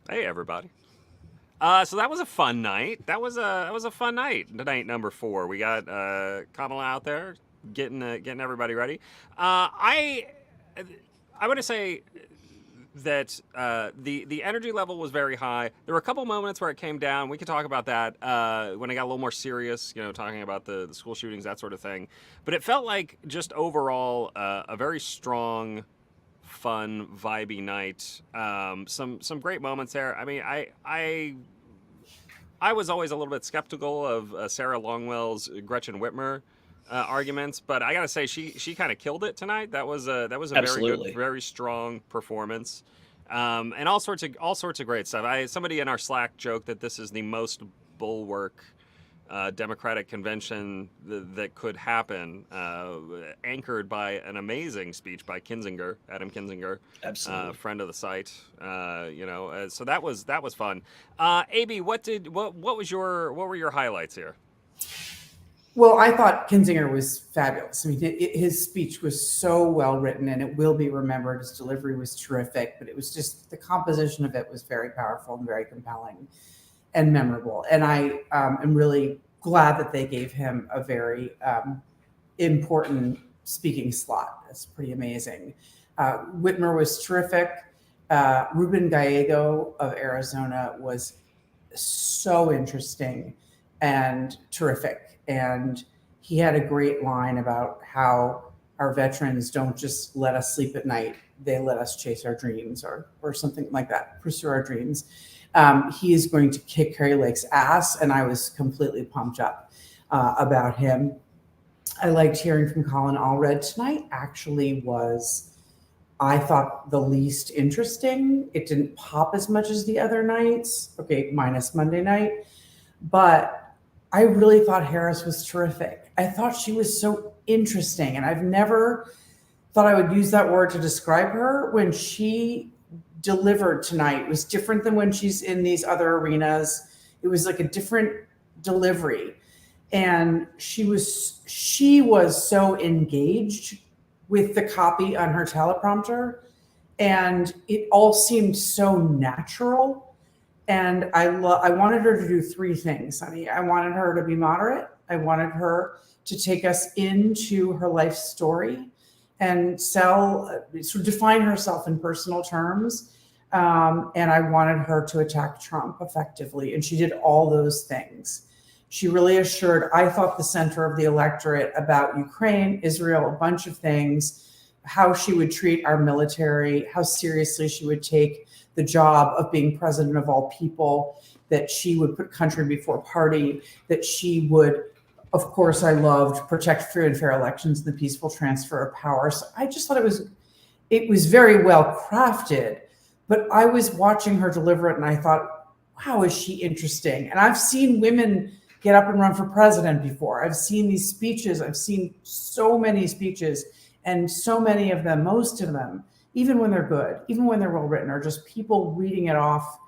Hey everybody. So that was a fun night. That was a fun night. Night number 4. We got Kamala out there getting everybody ready. I want to say that the energy level was very high. There were a couple moments where it came down. We could talk about that when it got a little more serious. Talking about the school shootings, that sort of thing. But it felt like just overall a very strong, fun, vibey night. Some great moments there. I mean, I was always a little bit skeptical of Sarah Longwell's Gretchen Whitmer arguments, but I gotta say she kind of killed it tonight. That was a very good, Absolutely. very strong performance, and all sorts of great stuff. Somebody in our Slack joked that this is the most bulwark Democratic convention that could happen, anchored by an amazing speech by Adam Kinzinger, Absolutely. friend of the site. So that was fun. Ab, what were your highlights here? Well, I thought Kinzinger was fabulous. I mean, his speech was so well written, and it will be remembered. His delivery was terrific, but it was just the composition of it was very powerful and very compelling and memorable. And I am really glad that they gave him a very important speaking slot. That's pretty amazing. Whitmer was terrific. Ruben Gallego of Arizona was so interesting and terrific. And he had a great line about how our veterans don't just let us sleep at night, they let us chase our dreams, or something like that, pursue our dreams. He is going to kick Carrie Lake's ass, and I was completely pumped up about him. I liked hearing from Colin Allred tonight. Actually, was I thought the least interesting. It didn't pop as much as the other nights. Okay, minus Monday night, but I really thought Harris was terrific. I thought she was so interesting, and I've never thought I would use that word to describe her. When she delivered tonight, it was different than when she's in these other arenas. It was like a different delivery, and she was so engaged with the copy on her teleprompter, and it all seemed so natural. And I wanted her to do three things, honey. I wanted her to be moderate. I wanted her to take us into her life story and sort of define herself in personal terms. And I wanted her to attack Trump effectively. And she did all those things. She really assured, I thought, the center of the electorate about Ukraine, Israel, a bunch of things, how she would treat our military, how seriously she would take the job of being president of all people, that she would put country before party, that she would, of course, I loved, protect free and fair elections and the peaceful transfer of power. So I just thought it was very well crafted, but I was watching her deliver it and I thought, wow, is she interesting? And I've seen women get up and run for president before. I've seen these speeches. I've seen so many speeches, and so many of them, most of them, even when they're good, even when they're well written, are just people reading it off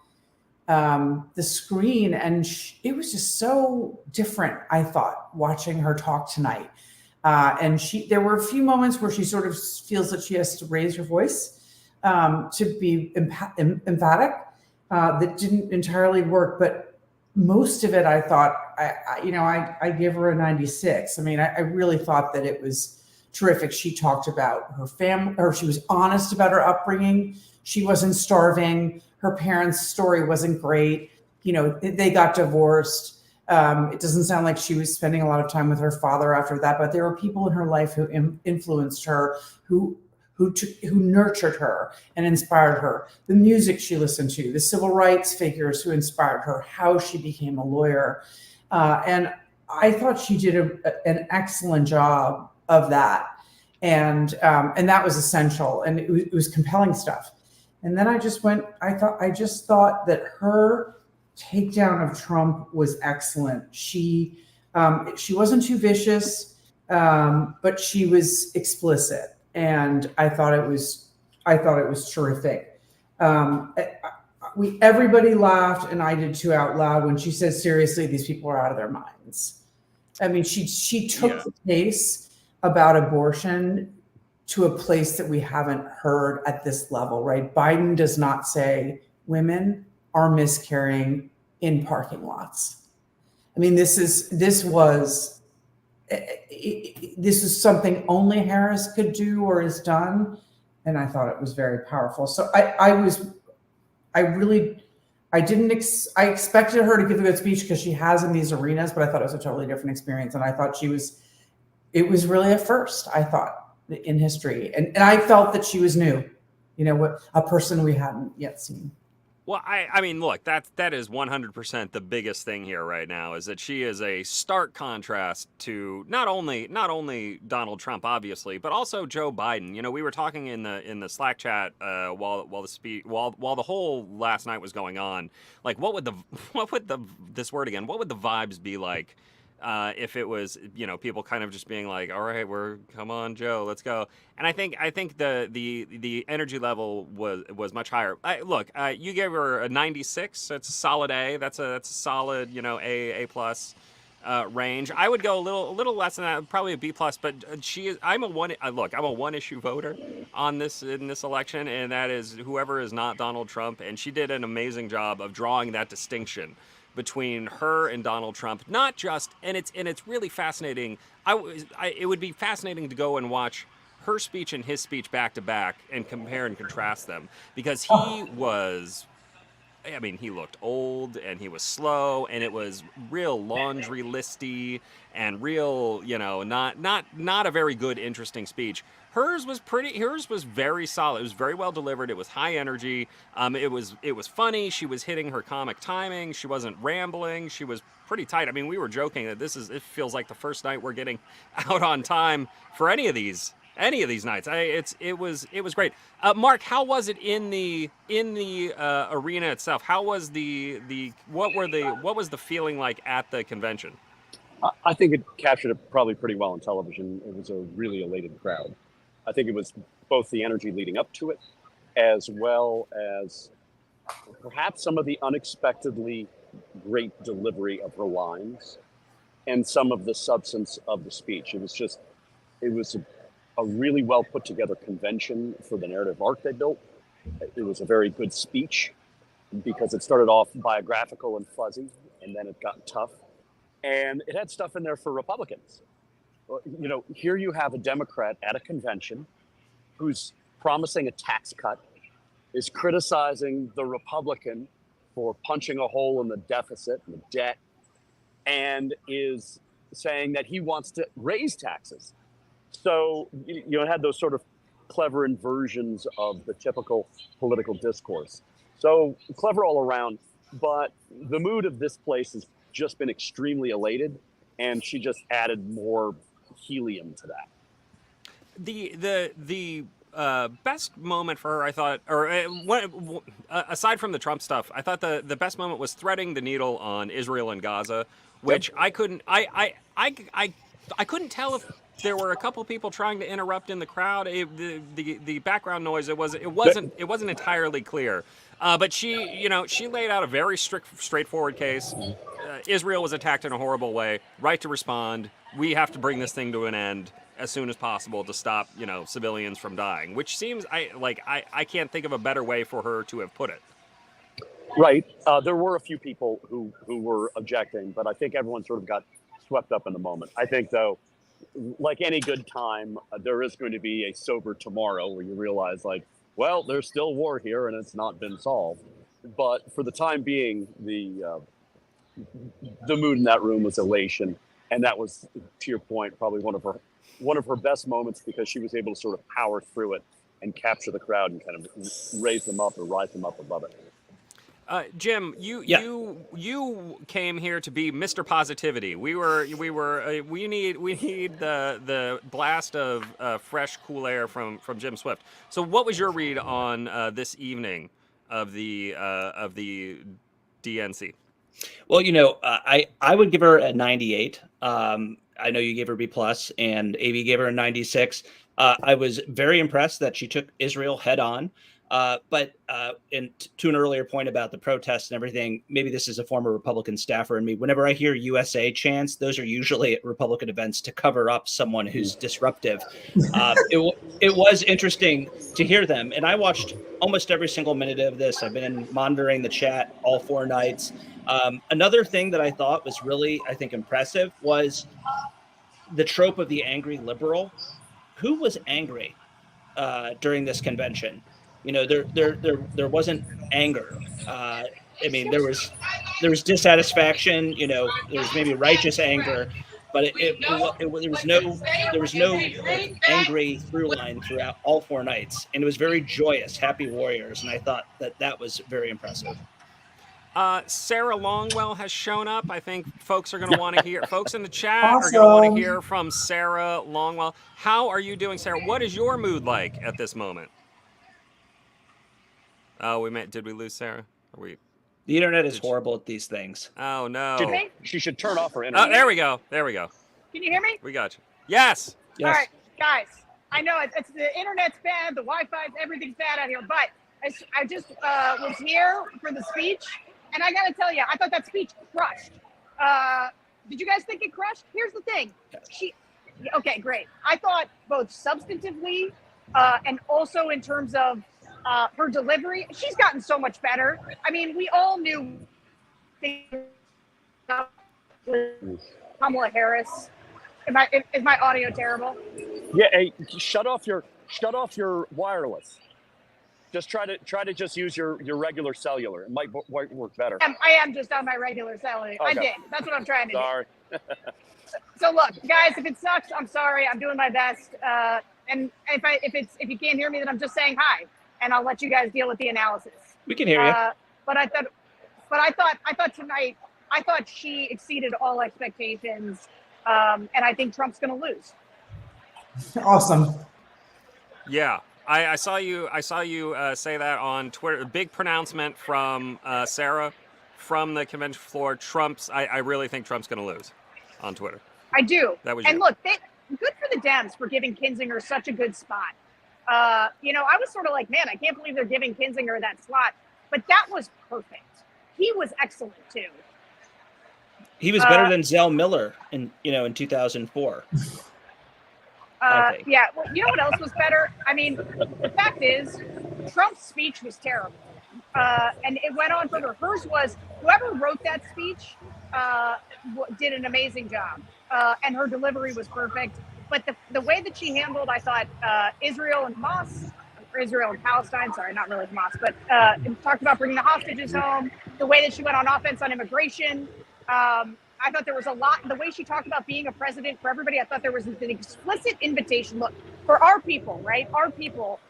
the screen. And it was just so different, I thought, watching her talk tonight. And there were a few moments where she sort of feels that she has to raise her voice to be emphatic. That didn't entirely work, but most of it, I thought, I give her a 96. I mean, I really thought that it was terrific. She talked about her family, or she was honest about her upbringing. She wasn't starving. Her parents' story wasn't great. They got divorced. It doesn't sound like she was spending a lot of time with her father after that, but there were people in her life who influenced her, who nurtured her and inspired her. The music she listened to, the civil rights figures who inspired her, how she became a lawyer. And I thought she did an excellent job of that. And that was essential. And it was compelling stuff. And then I just thought that her takedown of Trump was excellent. She wasn't too vicious, but she was explicit. And I thought it was terrific. Everybody laughed, and I did too out loud when she said, "Seriously, these people are out of their minds." I mean, she took the case about abortion to a place that we haven't heard at this level, right? Biden does not say women are miscarrying in parking lots. I mean, this was something only Harris could do or has done, and I thought it was very powerful. So I expected her to give a good speech because she has in these arenas, but I thought it was a totally different experience, and I thought it was really a first, I thought, in history, and I felt that she was new, what a person we hadn't yet seen. Well, I mean, look, that is 100% the biggest thing here right now is that she is a stark contrast to not only Donald Trump, obviously, but also Joe Biden. We were talking in the Slack chat while the whole last night was going on. Like, what would the vibes be like? If it was, people kind of just being like, all right, come on, Joe, let's go. And I think the energy level was much higher. Look, you gave her a 96. That's a solid A. That's a solid, A plus range. I would go a little less than that, probably a B plus. But I'm a one issue voter in this election, and that is whoever is not Donald Trump. And she did an amazing job of drawing that distinction between her and Donald Trump, not just, and it's really fascinating. It would be fascinating to go and watch her speech and his speech back to back and compare and contrast them, because he looked old and he was slow and it was real laundry listy and real, not a very good, interesting speech. Hers was very solid. It was very well delivered. It was high energy. It was funny. She was hitting her comic timing. She wasn't rambling. She was pretty tight. I mean, we were joking that it feels like the first night we're getting out on time for any of these nights. It was great. Marc, how was it in the arena itself? How was what was the feeling like at the convention? I think it captured it probably pretty well on television. It was a really elated crowd. I think it was both the energy leading up to it, as well as perhaps some of the unexpectedly great delivery of her lines and some of the substance of the speech. It was a really well put together convention for the narrative arc they built. It was a very good speech because it started off biographical and fuzzy, and then it got tough. And it had stuff in there for Republicans. Here you have a Democrat at a convention who's promising a tax cut, is criticizing the Republican for punching a hole in the deficit and the debt, and is saying that he wants to raise taxes. So, it had those sort of clever inversions of the typical political discourse. So clever all around, but the mood of this place has just been extremely elated, and she just added more helium to that. The best moment for her, I thought, aside from the Trump stuff, I thought the best moment was threading the needle on Israel and Gaza, which I couldn't tell if there were a couple people trying to interrupt in the crowd. The background noise, it wasn't entirely clear. But she laid out a very straightforward case. Israel was attacked in a horrible way. Right to respond. We have to bring this thing to an end as soon as possible to stop, civilians from dying. Which seems I can't think of a better way for her to have put it. Right. There were a few people who were objecting, but I think everyone sort of got swept up in the moment. I think, though, like any good time, there is going to be a sober tomorrow where you realize, well, there's still war here and it's not been solved. But for the time being, the mood in that room was elation, and that was, to your point, probably one of her best moments, because she was able to sort of power through it and capture the crowd and kind of raise them up or rise them up above it. Jim, you came here to be Mr. Positivity. We need the blast of fresh, cool air from Jim Swift. So, what was your read on this evening of the DNC? Well, I would give her a 98. I know you gave her B plus, and AB gave her a 96. I was very impressed that she took Israel head on. To an earlier point about the protests and everything, maybe this is a former Republican staffer in me. Whenever I hear USA chants, those are usually at Republican events to cover up someone who's disruptive. It was interesting to hear them. And I watched almost every single minute of this. I've been monitoring the chat all 4 nights. Another thing that I thought was really, I think, impressive was the trope of the angry liberal. Who was angry during this convention? You know, there wasn't anger. I mean, there was dissatisfaction. You know, there was maybe righteous anger, but there was no angry through line throughout all 4 nights, and it was very joyous, happy warriors, and I thought that was very impressive. Sarah Longwell has shown up. I think folks are going to want to hear. Folks in the chat Awesome. are going to want to hear from Sarah Longwell. How are you doing, Sarah? What is your mood like at this moment? Oh, did we lose Sarah? The internet is horrible at these things. Oh no. She should turn off her internet. Oh, there we go. There we go. Can you hear me? We got you. Yes. All right, guys. I know it's the internet's bad, the Wi-Fi, everything's bad out here, but I just was here for the speech, and I got to tell you, I thought that speech crushed. Did you guys think it crushed? Here's the thing. Okay, great. I thought both substantively and also in terms of her delivery, she's gotten so much better. I mean, we all knew Kamala Harris. Is my audio terrible? Yeah, hey, shut off your wireless. Just try to just use your regular cellular. It might work better. I am just on my regular cellular. Okay. I did. That's what I'm trying to do. So look, guys, if it sucks, I'm sorry. I'm doing my best. And if you can't hear me, then I'm just saying hi, and I'll let you guys deal with the analysis. We can hear you. But I thought tonight, I thought she exceeded all expectations. And I think Trump's going to lose. Awesome. Yeah, I saw you say that on Twitter. A big pronouncement from Sarah from the convention floor. I really think Trump's going to lose on Twitter. I do. That was and look, good for the Dems for giving Kinzinger such a good spot. I was sort of like, man, I can't believe they're giving Kinzinger that slot, but that was perfect. He was excellent too. He was better than Zell Miller in 2004. Yeah. Well, you know what else was better? I mean, the fact is, Trump's speech was terrible, and it went on further. Hers was, whoever wrote that speech did an amazing job, and her delivery was perfect. But the way that she handled, I thought, Israel and Palestine, sorry, not really Hamas, but talked about bringing the hostages home, the way that she went on offense on immigration. I thought there was a lot, the way she talked about being a president for everybody, I thought there was an explicit invitation. Look, for our people, right? Our people,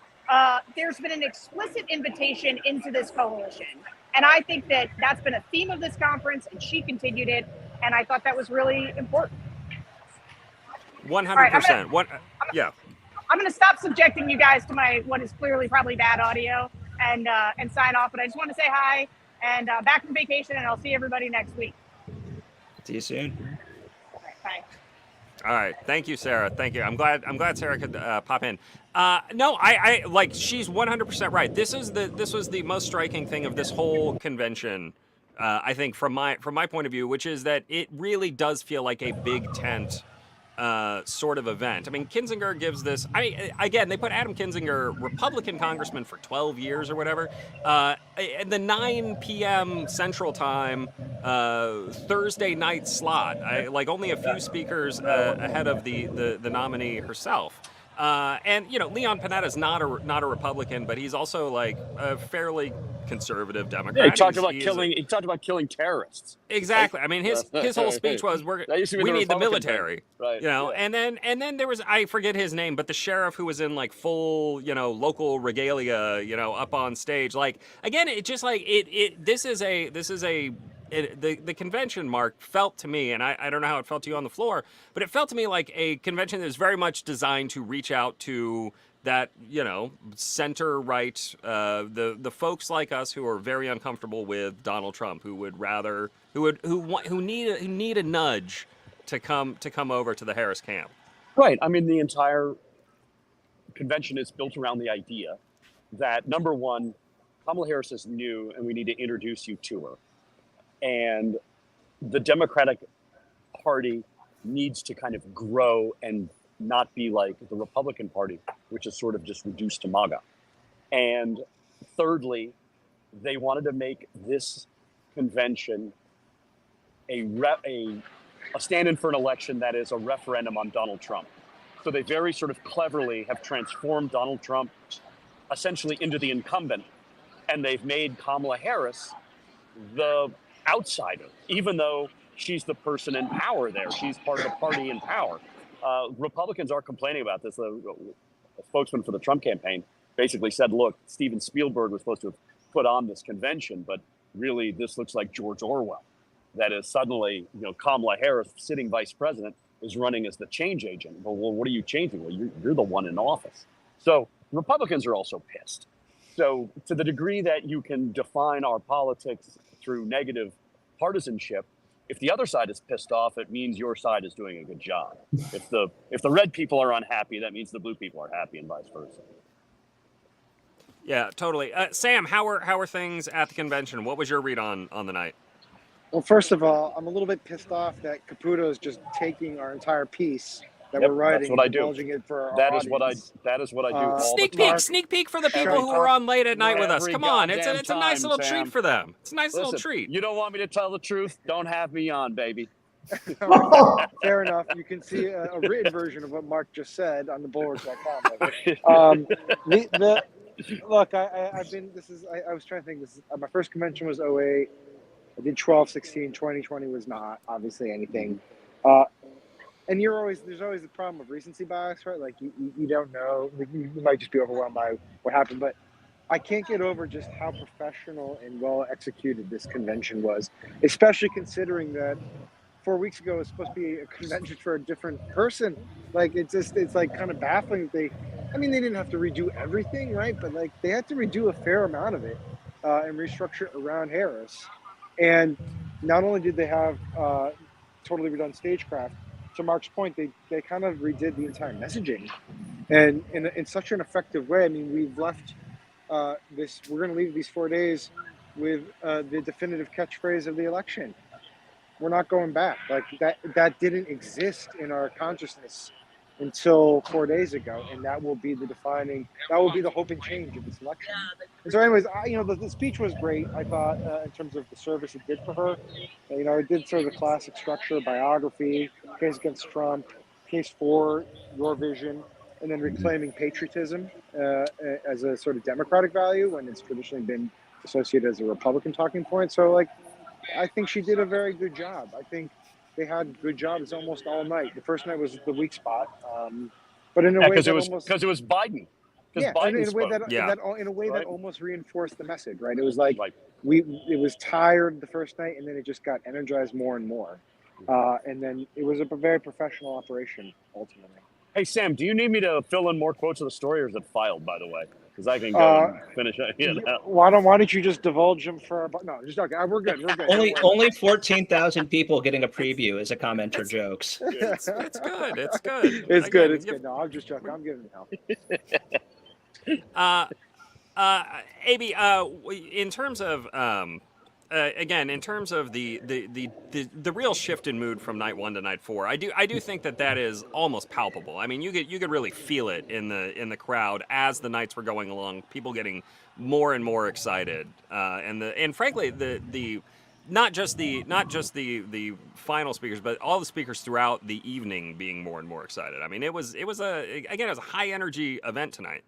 there's been an explicit invitation into this coalition. And I think that that's been a theme of this conference, and she continued it. And I thought that was really important. 100%. Yeah. I'm going to stop subjecting you guys to what is clearly probably bad audio and sign off. But I just want to say hi and back from vacation, and I'll see everybody next week. See you soon. All right, bye. All right. Thank you, Sarah. Thank you. I'm glad Sarah could pop in. No, I like, she's 100% right. This was the most striking thing of this whole convention, I think, from my point of view, which is that it really does feel like a big tent sort of event. I mean, Kinzinger gives this. Again, they put Adam Kinzinger, Republican congressman for 12 years or whatever, in the 9 p.m. Central Time Thursday night slot. Like only a few speakers ahead of the nominee herself. And Leon Panetta's not a Republican, but he's also like a fairly conservative Democrat. Yeah, he talked about killing terrorists. Exactly. I mean, his whole speech was, we need the military. Right. Yeah. And then there was, I forget his name, but the sheriff who was in like full, local regalia, up on stage. Like, again, it just like the convention, Mark, felt to me, and I don't know how it felt to you on the floor, but it felt to me like a convention that was very much designed to reach out to that, center right, the folks like us who are very uncomfortable with Donald Trump, who need a nudge to come over to the Harris camp. Right. I mean, the entire convention is built around the idea that number one, Kamala Harris is new and we need to introduce you to her. And the Democratic Party needs to kind of grow and not be like the Republican Party, which is sort of just reduced to MAGA. And thirdly, they wanted to make this convention a stand-in for an election that is a referendum on Donald Trump. So they very sort of cleverly have transformed Donald Trump essentially into the incumbent, and they've made Kamala Harris the outsider, even though she's the person in power there. She's part of the party in power. Republicans are complaining about this. A spokesman for the Trump campaign basically said, look, Steven Spielberg was supposed to have put on this convention, but really this looks like George Orwell. That is suddenly, Kamala Harris, sitting vice president, is running as the change agent. Well, what are you changing? Well, you're the one in office. So Republicans are also pissed. So to the degree that you can define our politics through negative partisanship, if the other side is pissed off, it means your side is doing a good job. If the red people are unhappy, that means the blue people are happy, and vice versa. Yeah, totally. Sam, how are things at the convention? What was your read on the night? Well, first of all, I'm a little bit pissed off that Caputo is just taking our entire piece that we're writing, that's what I do. indulging it for our That is audience. what I do all Sneak the time. peek, sneak peek for the people who were on late at night with us. Every Come on, it's a goddamn nice time, little Sam. treat for them. It's a nice little Listen, treat. you don't want me to tell the truth? Don't have me on, baby. Fair enough. You can see a written version of what Mark just said on the bulwarks.com. Look, I've been. I was trying to think. My first convention was 2008. I did 12, 16. 2020 was not obviously anything. And there's always the problem of recency bias, right? Like you don't know. You might just be overwhelmed by what happened, but I can't get over just how professional and well executed this convention was, especially considering that 4 weeks ago it was supposed to be a convention for a different person. Like it's like kind of baffling that they didn't have to redo everything, right? But like they had to redo a fair amount of it and restructure it around Harris. And not only did they have totally redone stagecraft, to Mark's point, they kind of redid the entire messaging, and in such an effective way. I mean, we've left we're going to leave these 4 days with the definitive catchphrase of the election. We're not going back. Like that didn't exist in our consciousness until 4 days ago, and that will be the hope and change of this election. And so anyways, the speech was great, I thought, in terms of the service it did for her. It did sort of the classic structure, biography, case against Trump, case for your vision, and then reclaiming patriotism as a sort of democratic value when it's traditionally been associated as a Republican talking point. So I think she did a very good job. I think they had good jobs almost all night. The first night was the weak spot, but in a way because it was Biden. Yeah, Biden in a way that almost reinforced the message, right? It was like it was tired the first night, and then it just got energized more and more, and then it was a very professional operation ultimately. Hey Sam, do you need me to fill in more quotes of the story, or is it filed, by the way? Because I can go and finish it. Why don't you just divulge them for? No, just okay. We're good. Only 14,000 people getting a preview as a commenter jokes. It's good. It's good. It's good. No, I'm just joking. I'm giving it now. AB, in terms of again, in terms of the real shift in mood from night 1 to night 4, I do think that is almost palpable. I mean, you could really feel it in the crowd as the nights were going along. People getting more and more excited, and frankly, the not just the final speakers, but all the speakers throughout the evening being more and more excited. I mean, it was a high energy event tonight.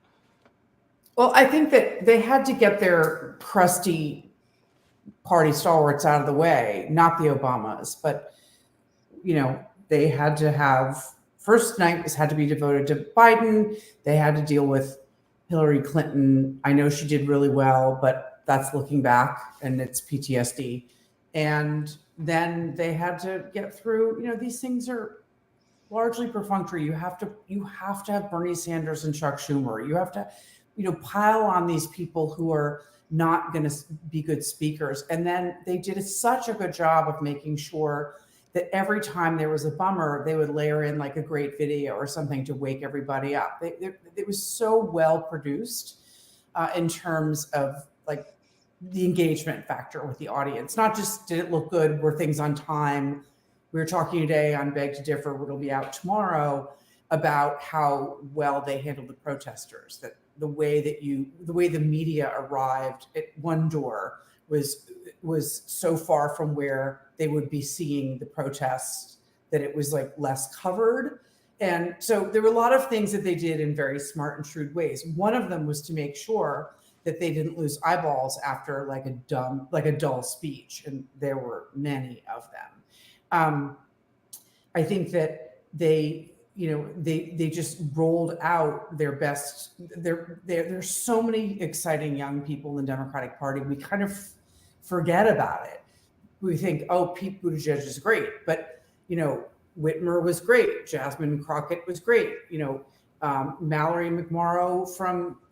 Well, I think that they had to get their crusty party stalwarts out of the way, not the Obamas, but they had to have first night had to be devoted to Biden. They had to deal with Hillary Clinton. I know she did really well, but that's looking back and it's PTSD. And then they had to get through, these things are largely perfunctory. You have to have Bernie Sanders and Chuck Schumer. You have to, pile on these people who are not going to be good speakers. And then they did such a good job of making sure that every time there was a bummer, they would layer in like a great video or something to wake everybody up. It was so well produced. in terms of like the engagement factor with the audience. Not just did it look good, were things on time. We were talking today on Beg to Differ, which will be out tomorrow, about how well they handled the protesters. That the way the media arrived at one door was so far from where they would be seeing the protests that it was like less covered. And so there were a lot of things that they did in very smart and shrewd ways. One of them was to make sure that they didn't lose eyeballs after like a dull speech, and there were many of them. I think that they just rolled out their best. There's so many exciting young people in the Democratic Party. We kind of forget about it. We think, oh, Pete Buttigieg is great, but Whitmer was great. Jasmine Crockett was great. Mallory McMorrow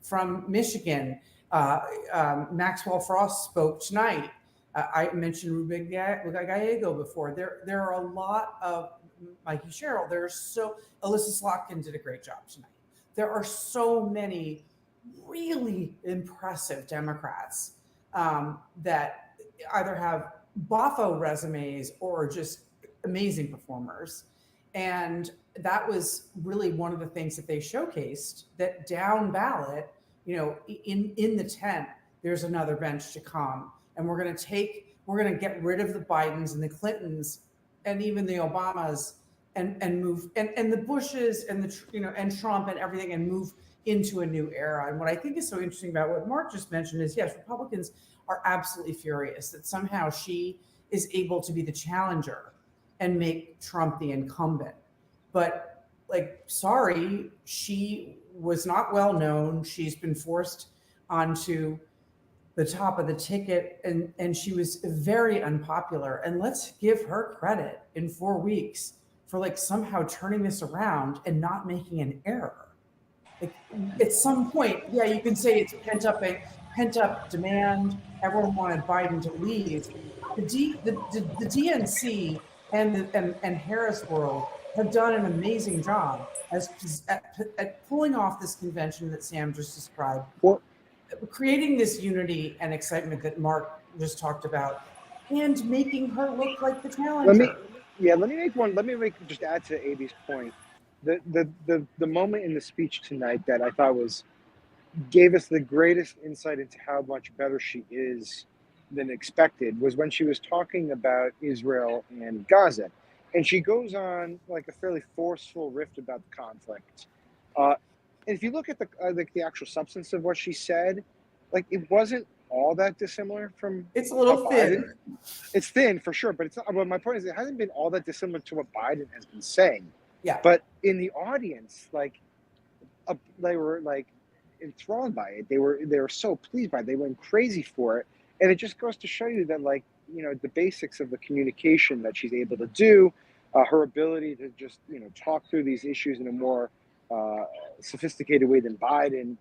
from Michigan. Maxwell Frost spoke tonight. I mentioned Ruben Gallego before. There are a lot of Mikey Sherrill. Alyssa Slotkin did a great job tonight. There are so many really impressive Democrats that either have boffo resumes or just amazing performers. And that was really one of the things that they showcased, that down ballot, in the tent, there's another bench to come. And we're going to get rid of the Bidens and the Clintons and even the Obamas and move and the Bushes and and Trump and everything, and move into a new era. And what I think is so interesting about what Mark just mentioned is, yes, Republicans are absolutely furious that somehow she is able to be the challenger and make Trump the incumbent. But sorry, she was not well known. She's been forced onto the top of the ticket, and she was very unpopular. And let's give her credit in 4 weeks for somehow turning this around and not making an error. At some point, yeah, you can say it's pent up demand. Everyone wanted Biden to leave. The DNC and Harris world have done an amazing job at pulling off this convention that Sam just described, creating this unity and excitement that Mark just talked about, and making her look like the challenger. Let me just add to Abby's point. The moment in the speech tonight that I thought gave us the greatest insight into how much better she is than expected was when she was talking about Israel and Gaza. And she goes on a fairly forceful riff about the conflict. And if you look at the actual substance of what she said, it wasn't all that dissimilar from. It's a little thin. It's thin for sure, but it's not. Well, my point is, it hasn't been all that dissimilar to what Biden has been saying. Yeah. But in the audience, they were enthralled by it. They were so pleased by it. They went crazy for it, and it just goes to show you that the basics of the communication that she's able to do, her ability to just talk through these issues in a more sophisticated way than Biden,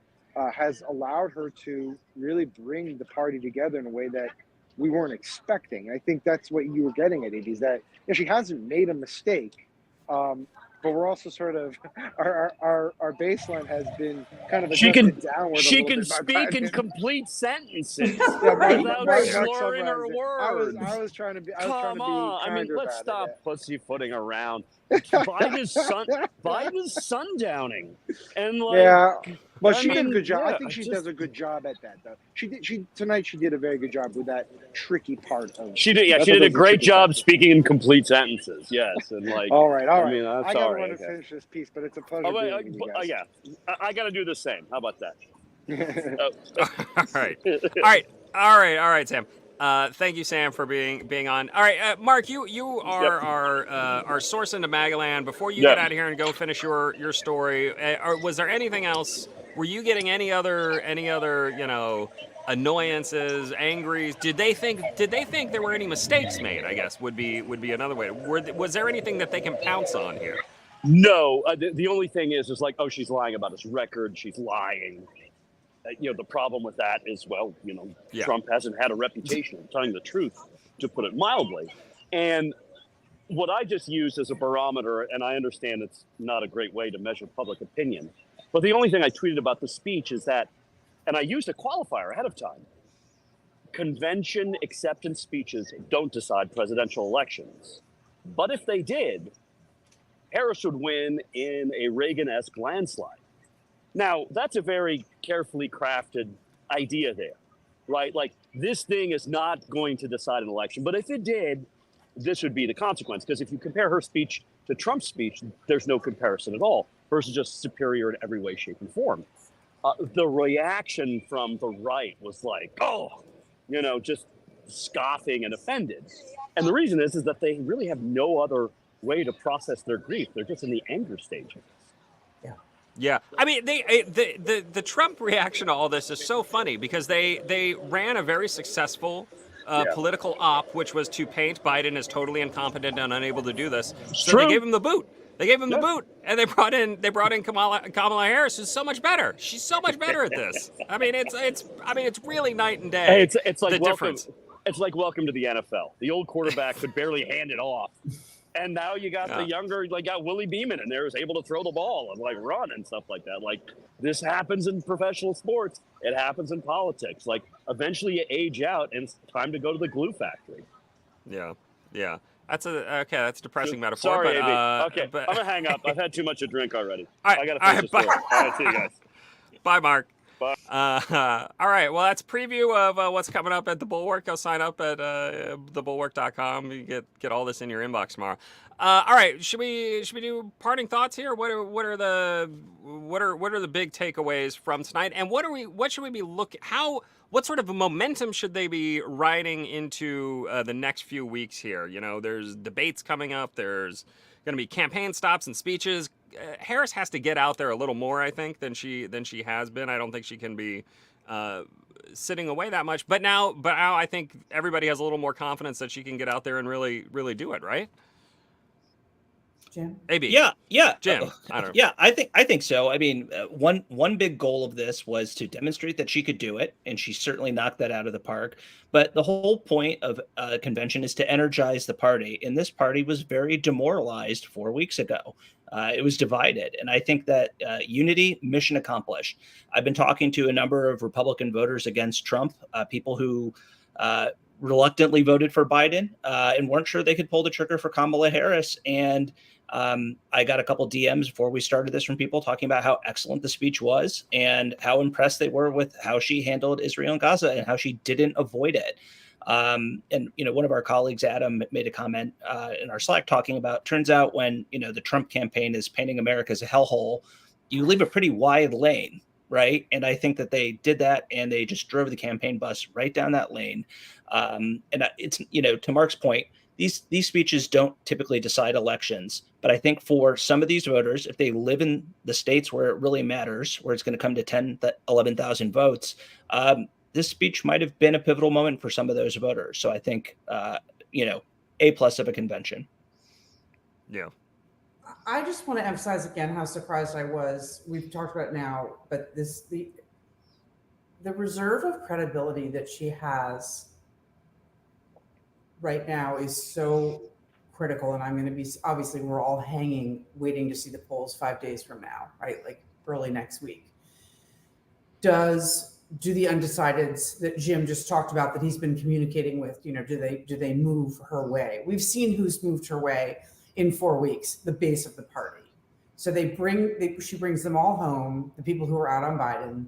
has allowed her to really bring the party together in a way that we weren't expecting. I think that's what you were getting at, Edie, is that she hasn't made a mistake, but we're also sort of our baseline has been kind of adjusted downward. She can speak in complete sentences without slurring her words. I was trying to be. Come on, I mean, let's stop pussyfooting around. Biden's sundowning, and Well, she did a good job. I think she does a good job at that, though. Tonight she did a very good job with that tricky part of. She did. Yeah, she did a great job speaking in complete sentences. Yes, and all right. I mean, I'm I sorry. I gotta finish this piece, but it's a pleasure being with you guys. Yeah, I got to do the same. How about that? All right, Sam. Thank you, Sam, for being on. All right, Mark, you are our source into Magaland. Before you get out of here and go finish your story, was there anything else? Were you getting any other annoyances, angries? Did they think there were any mistakes made? I guess would be another way. Was there anything that they can pounce on here? No. The only thing is she's lying about his record. She's lying. The problem with that is, Trump hasn't had a reputation of telling the truth, to put it mildly. And what I just use as a barometer, and I understand it's not a great way to measure public opinion, but the only thing I tweeted about the speech is that and I used a qualifier ahead of time. Convention acceptance speeches don't decide presidential elections. But if they did, Harris would win in a Reagan-esque landslide. Now, that's a very carefully crafted idea there, right? Like, this thing is not going to decide an election. But if it did, this would be the consequence. Because if you compare her speech to Trump's speech, there's no comparison at all. Hers is just superior in every way, shape, and form. The reaction from the right was like, oh, just scoffing and offended. And the reason is that they really have no other way to process their grief. They're just in the anger stage of this. Yeah, I mean, the Trump reaction to all this is so funny because they ran a very successful political op, which was to paint Biden as totally incompetent and unable to do this. So they gave him the boot. They gave him the boot, and they brought in Kamala Harris, who's so much better. She's so much better at this. I mean, it's really night and day. Hey, it's like the welcome. difference. It's like welcome to the NFL. The old quarterback could barely hand it off, and now you got the younger, got Willie Beeman in there, who's able to throw the ball and run and stuff like that. Like, this happens in professional sports. It happens in politics. Like, eventually you age out, and it's time to go to the glue factory. Yeah. That's a depressing metaphor. Sorry, but, okay, but, I'm gonna hang up. I've had too much to drink already. All right, I gotta finish this story. All right, see you guys. Bye, Mark. Bye. All right, well, that's a preview of what's coming up at the Bulwark. Go sign up at thebulwark.com. You get all this in your inbox tomorrow. All right, should we do parting thoughts here? What are the big takeaways from tonight? And what should we be looking? What sort of a momentum should they be riding into the next few weeks here? There's debates coming up. There's going to be campaign stops and speeches. Harris has to get out there a little more, I think, than she has been. I don't think she can be sitting away that much. But now I think everybody has a little more confidence that she can get out there and really do it, right? Jim? AB. Yeah. Jim. I don't know. Yeah, I think so. I mean, one big goal of this was to demonstrate that she could do it, and she certainly knocked that out of the park. But the whole point of a convention is to energize the party, and this party was very demoralized 4 weeks ago. It was divided, and I think that unity, mission accomplished. I've been talking to a number of Republican voters against Trump, people who reluctantly voted for Biden and weren't sure they could pull the trigger for Kamala Harris. And I got a couple DMs before we started this from people talking about how excellent the speech was and how impressed they were with how she handled Israel and Gaza and how she didn't avoid it. And, one of our colleagues, Adam, made a comment in our Slack talking about, turns out when, the Trump campaign is painting America as a hellhole, you leave a pretty wide lane, right? And I think that they did that, and they just drove the campaign bus right down that lane. And it's, to Mark's point, these speeches don't typically decide elections, but I think for some of these voters, if they live in the states where it really matters, where it's going to come to 10, 11,000 votes, this speech might have been a pivotal moment for some of those voters. So I think, A+ of a convention. Yeah. I just want to emphasize again how surprised I was. We've talked about it now, but the reserve of credibility that she has right now is so critical. And I'm going to be, obviously we're all waiting to see the polls 5 days from now, right? Like early next week. Do the undecideds that Jim just talked about that he's been communicating with, do they move her way? We've seen who's moved her way in 4 weeks, the base of the party. So she brings them all home, the people who are out on Biden.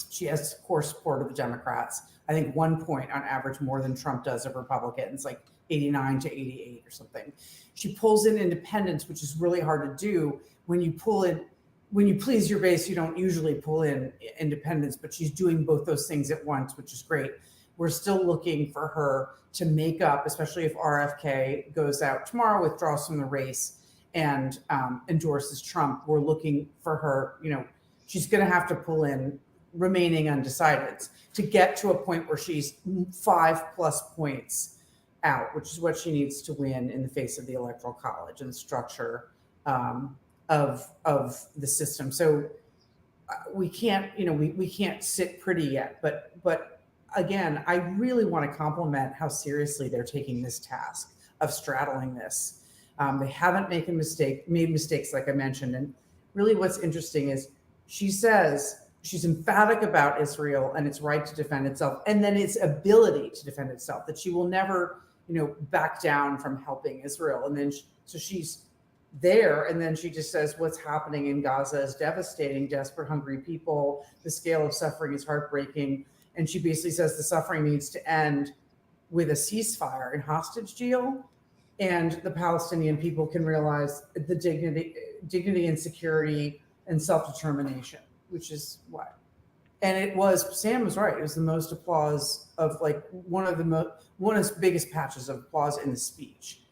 She has core support of the Democrats. I think 1 point on average more than Trump does of Republicans, like 89 to 88 or something. She pulls in independents, which is really hard to do. When you please your base, you don't usually pull in independents, but she's doing both those things at once, which is great. We're still looking for her to make up, especially if RFK goes out tomorrow, withdraws from the race, and endorses Trump. We're looking for her, she's going to have to pull in remaining undecideds to get to a point where she's 5+ points out, which is what she needs to win in the face of the Electoral College and the structure of the system. So we can't, we can't sit pretty yet, but again, I really want to compliment how seriously they're taking this task of straddling this. They haven't made mistakes, like I mentioned. And really what's interesting is she says, she's emphatic about Israel and its right to defend itself, and then its ability to defend itself, that she will never, back down from helping Israel. And then so she's there, and then she just says what's happening in Gaza is devastating, desperate, hungry people, the scale of suffering is heartbreaking, and she basically says the suffering needs to end with a ceasefire and hostage deal, and the Palestinian people can realize the dignity and security and self-determination, which is what. And Sam was right, it was the most applause of, like, one of the biggest patches of applause in the speech.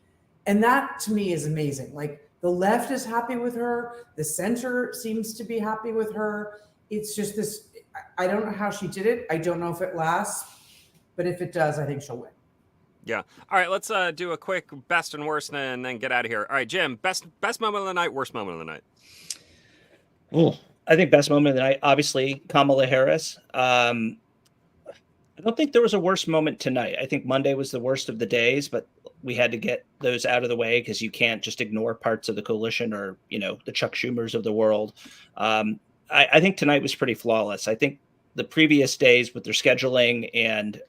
And that to me is amazing. Like, the left is happy with her, the center seems to be happy with her. It's just this, I don't know how she did it. I don't know if it lasts, but if it does, I think she'll win. Yeah. All right, let's do a quick best and worst and then get out of here. All right, Jim, best moment of the night, worst moment of the night. Oh, I think best moment of the night, obviously, Kamala Harris. I don't think there was a worse moment tonight. I think Monday was the worst of the days, but we had to get those out of the way because you can't just ignore parts of the coalition or, the Chuck Schumers of the world. I think tonight was pretty flawless. I think the previous days with their scheduling and,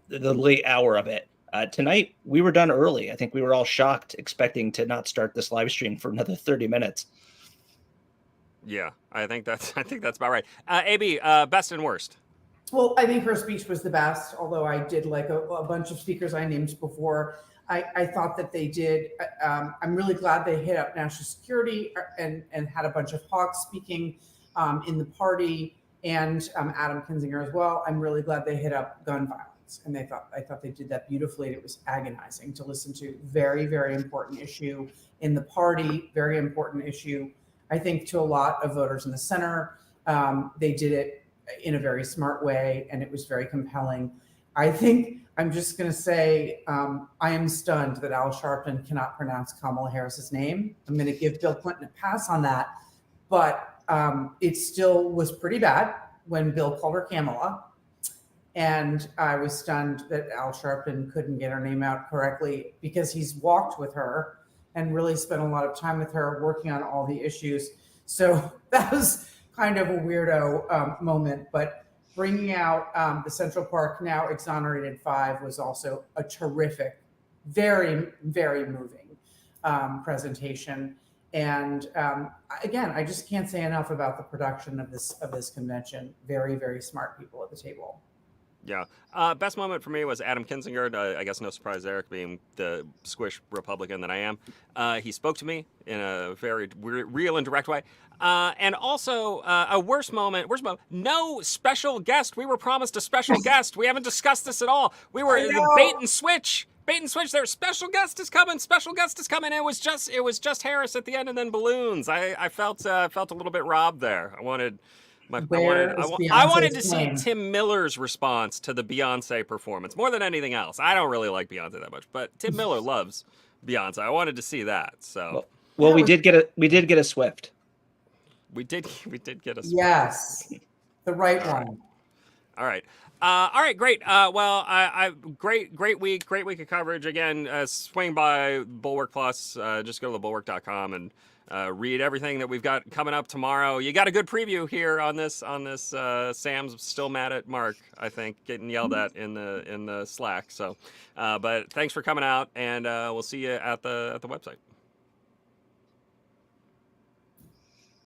the late hour of it, tonight we were done early. I think we were all shocked, expecting to not start this live stream for another 30 minutes. Yeah, I think that's about right. AB, best and worst. Well, I think her speech was the best, although I did like a bunch of speakers I named before. I thought that they did. I'm really glad they hit up national security and had a bunch of hawks speaking in the party, and Adam Kinzinger as well. I'm really glad they hit up gun violence, and I thought they did that beautifully. It was agonizing to listen to. Very, very important issue in the party. Very important issue, I think, to a lot of voters in the center. They did it in a very smart way, and it was very compelling. I think I'm just going to say I am stunned that Al Sharpton cannot pronounce Kamala Harris's name. I'm going to give Bill Clinton a pass on that, but it still was pretty bad when Bill called her Kamala, and I was stunned that Al Sharpton couldn't get her name out correctly, because he's walked with her and really spent a lot of time with her working on all the issues. So that was kind of a weirdo moment, but bringing out the Central Park now exonerated 5 was also a terrific, very, very moving presentation. And again, I just can't say enough about the production of this convention. Very, very smart people at the table. Yeah. Best moment for me was Adam Kinzinger. I guess no surprise, Eric, being the squish Republican that I am. He spoke to me in a very real and direct way. And also a worst moment, no special guest. We were promised a special guest. We haven't discussed this at all. We were bait and switch. Their special guest is coming. It was just Harris at the end, and then balloons. I felt a little bit robbed there. I wanted to see Tim Miller's response to the Beyonce performance more than anything else. I don't really like Beyonce that much, but Tim Miller loves Beyonce. I wanted to see that. So well, we did get a Swift. We did get a Swift. Yes, the right one. All right. All right, great. Great week of coverage. Again, swing by Bulwark Plus. Just go to thebulwark.com and read everything that we've got coming up tomorrow. You got a good preview here on this. Sam's still mad at Mark, I think, getting yelled at in the Slack. So, but thanks for coming out, and we'll see you at the website.